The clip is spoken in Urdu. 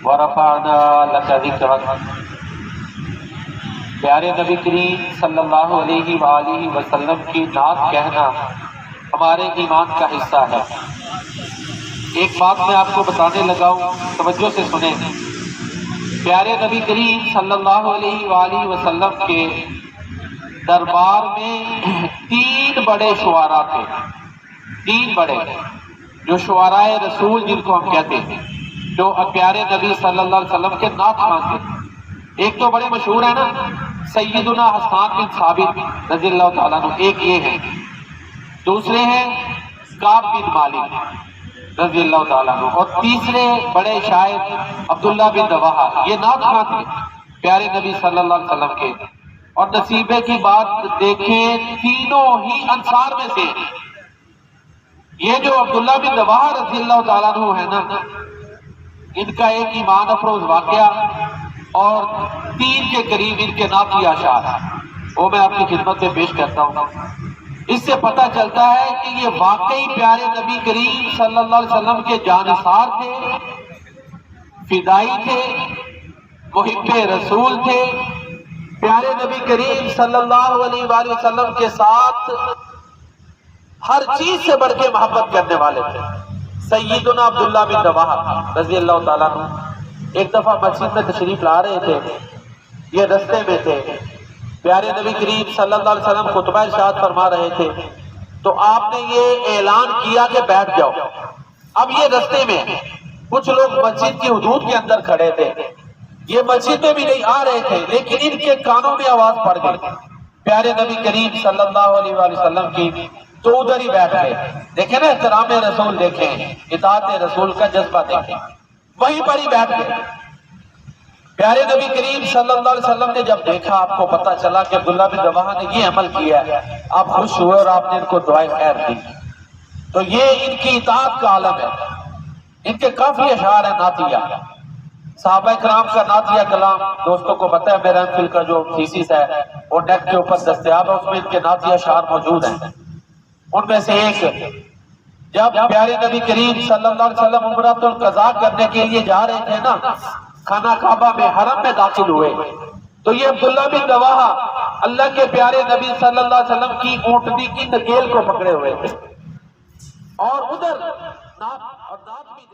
ورفعنا لك ذکرک۔ پیارے نبی کریم صلی اللہ علیہ وآلہ وسلم کی نعت کہنا ہمارے ایمان کا حصہ ہے۔ ایک بات میں آپ کو بتانے لگا ہوں، توجہ سے سنیں۔ پیارے نبی کریم صلی اللہ علیہ وآلہ وسلم کے دربار میں 3 بڑے شعراء تھے، 3 بڑے جو شعراء رسول جن کو ہم کہتے ہیں، جو پیارے نبی صلی اللہ علیہ وسلم کے نعت خوان تھے۔ ایک تو بڑے مشہور ہے نا، سیدنا حسان بن ثابت رضی اللہ تعالیٰ عنہ، ایک یہ ہے۔ دوسرے ہیں کعب بن مالک رضی اللہ تعالیٰ عنہ، اور تیسرے بڑے شاعر عبداللہ بن رواحہ۔ یہ نعت خوان تھے پیارے نبی صلی اللہ علیہ وسلم کے، اور نصیبے کی بات دیکھیں تینوں ہی انصار میں سے۔ یہ جو عبداللہ بن رواحہ رضی اللہ تعالیٰ عنہ ہے نا، ان کا ایک ایمان افروز واقعہ اور 3 کے قریب ان کے نعتی اشعار وہ میں آپ کی خدمت میں پیش کرتا ہوں۔ اس سے پتہ چلتا ہے کہ یہ واقعی پیارے نبی کریم صلی اللہ علیہ وسلم کے جانثار تھے، فدائی تھے، محب رسول تھے، پیارے نبی کریم صلی اللہ علیہ وآلہ وسلم کے ساتھ ہر چیز سے بڑھ کے محبت کرنے والے تھے۔ سیدنا عبداللہ بن رواحہ رضی اللہ تعالیٰ عنہ ایک دفعہ مسجد میں تشریف لا رہے تھے، یہ رستے میں تھے، پیارے نبی کریم صلی اللہ علیہ وسلم خطبہ ارشاد فرما رہے تھے، تو آپ نے یہ اعلان کیا کہ بیٹھ جاؤ۔ اب یہ رستے میں کچھ لوگ مسجد کی حدود کے اندر کھڑے تھے، یہ مسجد میں بھی نہیں آ رہے تھے، لیکن ان کے کانوں میں آواز پڑ گئی پیارے نبی کریم صلی اللہ علیہ وسلم کی، تو ادھر ہی بیٹھ گئے۔ دیکھیں نا احترام رسول، دیکھیں اطاعت رسول کا جذبہ، دیکھیں وہیں پر ہی بیٹھ گئے۔ پیارے نبی کریم صلی اللہ علیہ وسلم نے جب دیکھا، آپ کو پتا چلا کہ عبداللہ بن رواحہ نے یہ عمل کیا ہے، آپ خوش ہوئے اور آپ نے ان کو دعائے خیر دی۔ تو یہ ان کی اطاعت کا عالم ہے۔ ان کے کافی اشعار ہیں نعتیہ، صحابہ کرام کا نعتیہ کلام دوستوں کو پتہ ہے، میرا ایم فل کا جو تھیسس ہے وہ نیٹ کے اوپر دستیاب ہے، اس میں ان کے نعتیہ اشعار موجود ہیں۔ ان میں سے ایک، جب پیارے نبی کریم صلی اللہ علیہ وسلم عمرۃ القضاء کرنے کے لیے جا رہے تھے نا، خانہ کعبہ میں حرم میں داخل ہوئے، تو یہ عبداللہ بن رواحہ اللہ کے پیارے نبی صلی اللہ علیہ وسلم کی اونٹنی کی نکیل کو پکڑے ہوئے تھے، اور ادھر نعت بھی